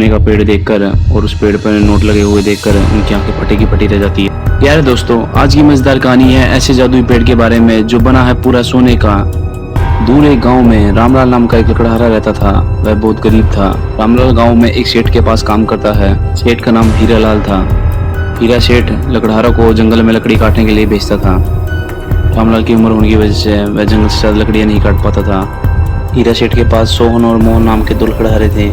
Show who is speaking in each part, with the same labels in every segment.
Speaker 1: सोने का पेड़ देखकर और उस पेड़ पर नोट लगे हुए देखकर उनकी आंखें फटी की फटी रह जाती है। यार दोस्तों, आज की मजेदार कहानी है ऐसे जादुई पेड़ के बारे में जो बना है पूरा सोने का। दूर एक गांव में रामलाल नाम का एक लकड़हारा रहता था। वह बहुत गरीब था। रामलाल गांव में एक सेठ के पास काम करता है। सेठ का नाम हीरालाल था। हीरा सेठ लकड़हारा को जंगल में लकड़ी काटने के लिए भेजता था। रामलाल की उम्र होने की वजह से वह जंगल से ज्यादा लकड़ियां नहीं काट पाता था। हीरा सेठ के पास सोहन और मोहन नाम के दो लकड़हारे थे।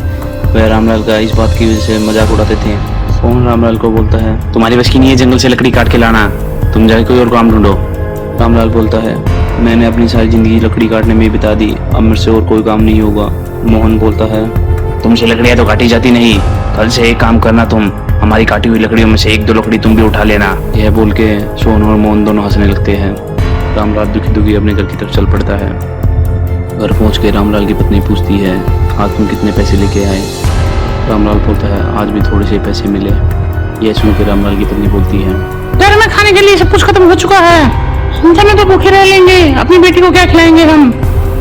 Speaker 1: वह रामलाल का इस बात की वजह से मजाक उड़ाते थे। सोहन रामलाल को बोलता है, तुम्हारी बस की नहीं है जंगल से लकड़ी काट के लाना, तुम जाके कोई और काम ढूंढो। रामलाल बोलता है, मैंने अपनी सारी जिंदगी लकड़ी काटने में ही बिता दी, अब मेरे से और कोई काम नहीं होगा। मोहन बोलता है, तुमसे लकड़ियां तो काटी जाती नहीं, कल से एक काम करना, तुम हमारी काटी हुई लकड़ियों में से एक दो लकड़ी तुम भी उठा लेना। यह बोल के सोहन और मोहन दोनों हंसने लगते हैं। रामलाल दुखी दुखी अपने घर की तरफ चल पड़ता है। घर पहुंच के रामलाल की पत्नी पूछती है, आज तुम कितने पैसे लेके आए? रामलाल बोलता है, आज भी थोड़े से पैसे मिले। यह सुनकर रामलाल की पत्नी बोलती है,
Speaker 2: घर में खाने के लिए सब कुछ खत्म हो चुका है, हम दोनों तो भूखे रह लेंगे, अपनी बेटी को क्या खिलाएंगे हम?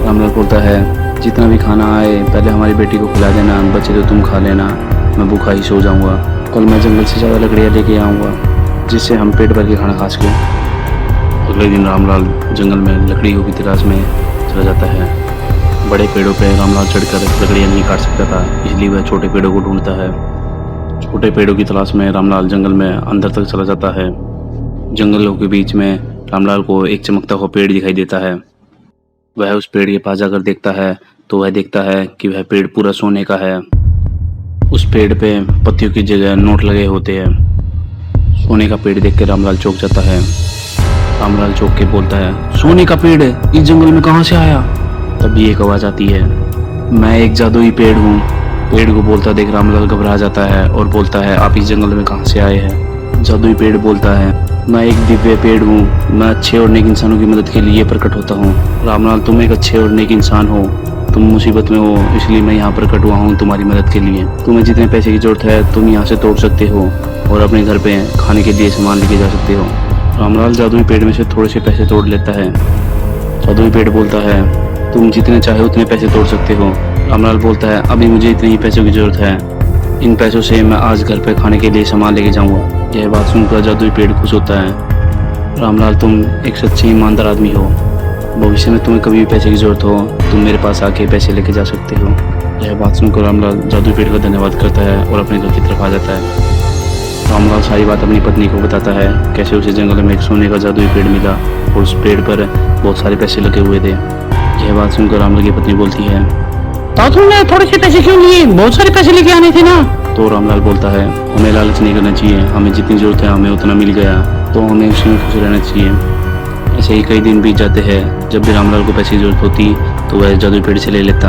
Speaker 1: रामलाल बोलता है, जितना भी खाना आए पहले हमारी बेटी को खिला देना, बचे तो तुम खा लेना, मैं भूखा ही सो जाऊंगा। कल मैं जंगल से ज़्यादा लकड़ियाँ लेके आऊँगा जिससे हम पेट भर के खाना खा सकें। अगले दिन रामलाल जंगल में लकड़ियों की तलाश में चला जाता है। बड़े पेड़ों पर रामलाल चढ़कर लकड़ियाँ नहीं काट सकता था, इसलिए वह छोटे पेड़ों को ढूंढता है। छोटे पेड़ों की तलाश में रामलाल जंगल में अंदर तक चला जाता है। जंगलों के बीच में रामलाल को एक चमकता हुआ पेड़ दिखाई देता है। वह उस पेड़ के पास जाकर देखता है तो वह देखता है कि वह पेड़ पूरा सोने का है। उस पेड़ पे पत्तियों की जगह नोट लगे होते हैं। सोने का पेड़ देख के रामलाल चौंक जाता है। रामलाल चौंक के बोलता है, सोने का पेड़ इस जंगल में कहाँ से आया? तभी एक आवाज आती है, मैं एक जादुई पेड़ हूँ। पेड़ को बोलता देख रामलाल घबरा जाता है और बोलता है, आप इस जंगल में कहाँ से आए हैं? जादुई पेड़ बोलता है, मैं एक दिव्य पेड़ हूँ, मैं अच्छे और नेक इंसानों की मदद के लिए प्रकट होता हूँ। रामलाल, तुम एक अच्छे और नेक इंसान हो, तुम मुसीबत में हो, इसलिए मैं यहाँ प्रकट हुआ हूँ तुम्हारी मदद के लिए। तुम्हें जितने पैसे की जरूरत है तुम यहाँ से तोड़ सकते हो और अपने घर पे खाने के लिए सामान लेके जा सकते हो। रामलाल जादुई पेड़ में से थोड़े से पैसे तोड़ लेता है। जादुई पेड़ बोलता है, तुम जितने चाहे उतने पैसे तोड़ सकते हो। रामलाल बोलता है, अभी मुझे इतने ही पैसों की जरूरत है, इन पैसों से मैं आज घर पे खाने के लिए सामान लेके जाऊंगा। यह बात सुनकर जादुई पेड़ खुश होता है। रामलाल, तुम एक सच्चे ईमानदार आदमी हो, भविष्य में तुम्हें कभी भी पैसे की जरूरत हो तुम मेरे पास आके पैसे लेके जा सकते हो। यह बात सुनकर रामलाल जादुई पेड़ का धन्यवाद करता है और अपने घर की तरफ आ जाता है। रामलाल सारी बात अपनी पत्नी को बताता है, कैसे उसे जंगल में एक सोने का जादुई पेड़ मिला और उस पेड़ पर बहुत सारे पैसे लगे हुए थे। यह बात सुनकर रामलाल की पत्नी बोलती है,
Speaker 2: तो तुमने थोड़े से पैसे क्यों लिए? बहुत सारे पैसे लेके आने थे ना।
Speaker 1: तो रामलाल बोलता है, हमें लालच नहीं करना चाहिए, हमें जितनी जरूरत है हमें उतना मिल गया तो हमें उसमें खुश रहना चाहिए। ऐसे ही कई दिन बीत जाते हैं। जब भी रामलाल को पैसे की जरूरत होती तो वह जादुई पेड़ से ले लेता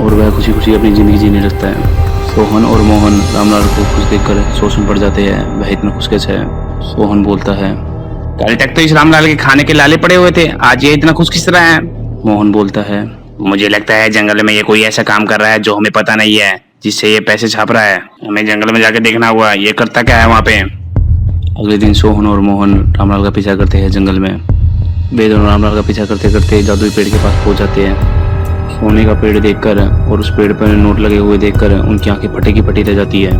Speaker 1: और वह खुशी खुशी अपनी जिंदगी जीने लगता है। सोहन और मोहन रामलाल को खुश देखकर सोच में पड़ जाते हैं, वह इतना खुश कैसे है। सोहन बोलता है,
Speaker 2: कल तक तो इस रामलाल के खाने के लाले पड़े हुए थे, आज ये इतना खुश किस तरह है?
Speaker 1: मोहन बोलता है,
Speaker 2: मुझे लगता है जंगल में ये कोई ऐसा काम कर रहा है जो हमें पता नहीं है, जिससे ये पैसे छाप रहा है। हमें जंगल में जाके देखना हुआ ये करता क्या है वहाँ पे।
Speaker 1: अगले दिन सोहन और मोहन रामलाल का पीछा करते हैं जंगल में। वे दोनों रामलाल का पीछा करते करते जादुई पेड़ के पास पहुंच जाते हैं। सोने का पेड़ देखकर और उस पेड़ पर नोट लगे हुए देखकर उनकी आंखें फटी की फटी रह जाती है।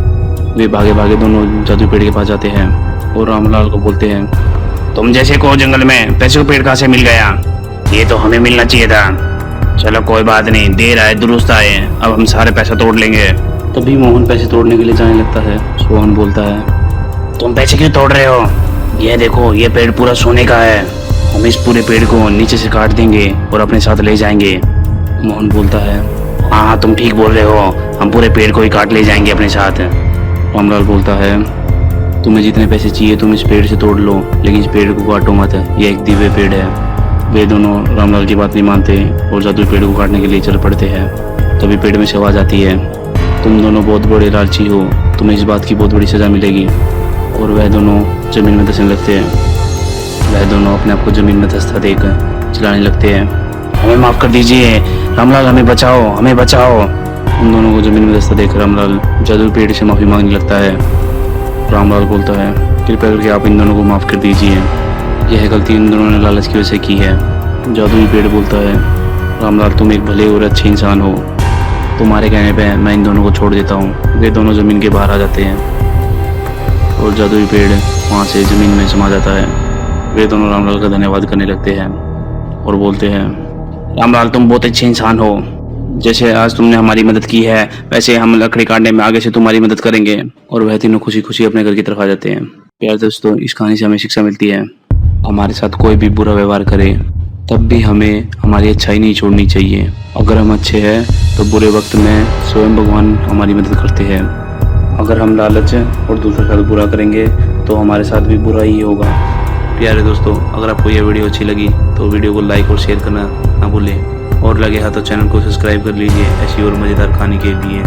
Speaker 1: वे भागे भागे दोनों जादुई पेड़ के पास जाते हैं और रामलाल को बोलते हैं,
Speaker 2: तुम जैसे को जंगल में पैसे का पेड़ कहाँ से मिल गया? ये तो हमें मिलना चाहिए था। चलो कोई बात नहीं, देर आए दुरुस्त आए, अब हम सारे पैसे तोड़ लेंगे।
Speaker 1: तभी मोहन पैसे तोड़ने के लिए जाने लगता है। सोहन बोलता है,
Speaker 2: तुम पैसे क्यों तोड़ रहे हो? ये देखो, ये पेड़ पूरा सोने का है, हम इस पूरे पेड़ को नीचे से काट देंगे और अपने साथ ले जाएंगे।
Speaker 1: मोहन बोलता है,
Speaker 2: हाँ तुम ठीक बोल रहे हो, हम पूरे पेड़ को ही काट ले जाएंगे अपने साथ।
Speaker 1: रामलाल बोलता है, तुम्हें जितने पैसे चाहिए तुम इस पेड़ से तोड़ लो, लेकिन इस पेड़ को काटो मत, ये एक दिव्य पेड़ है। वे दोनों रामलाल की बात नहीं मानते और जादुई पेड़ को काटने के लिए चल पड़ते हैं। तभी पेड़ में से आवाज आती है, तुम दोनों बहुत बड़े लालची हो, तुम्हें इस बात की बहुत बड़ी सजा मिलेगी। और वह दोनों जमीन में धंसने लगते हैं। वह दोनों अपने आप को जमीन में धंसता देख चिल्लाने लगते हैं,
Speaker 2: हमें माफ कर दीजिए रामलाल, हमें बचाओ, हमें बचाओ।
Speaker 1: उन दोनों को जमीन में धंसता देख रामलाल जादुई पेड़ से माफी मांगने लगता है। रामलाल बोलता है, कृपया करके आप इन दोनों को माफ कर दीजिए, यह गलती इन दोनों ने लालच की वजह से की है। जादुई पेड़ बोलता है, रामलाल तुम एक भले और अच्छे इंसान हो, तुम्हारे कहने पे मैं इन दोनों को छोड़ देता हूँ। वे दोनों ज़मीन के बाहर आ जाते हैं और जादुई पेड़ वहाँ से ज़मीन में समा जाता है। वे दोनों रामलाल का धन्यवाद करने लगते हैं और बोलते हैं,
Speaker 2: रामलाल तुम बहुत अच्छे इंसान हो। जैसे आज तुमने हमारी मदद की है वैसे हम लकड़ी काटने में आगे से तुम्हारी मदद करेंगे।
Speaker 1: और वह तीनों खुशी खुशी अपने घर की तरफ आ जाते हैं। प्यारे दोस्तों, इस कहानी से हमें शिक्षा मिलती है, हमारे साथ कोई भी बुरा व्यवहार करे तब भी हमें हमारी अच्छाई नहीं छोड़नी चाहिए। अगर हम अच्छे हैं तो बुरे वक्त में स्वयं भगवान हमारी मदद करते हैं। अगर हम लालच और दूसरों के साथ बुरा करेंगे तो हमारे साथ भी बुरा ही होगा। प्यारे दोस्तों, अगर आपको यह वीडियो अच्छी लगी तो वीडियो को लाइक और शेयर करना ना भूलें और लगे हाथ तो चैनल को सब्सक्राइब कर लीजिए ऐसी और मज़ेदार कहानी के लिए।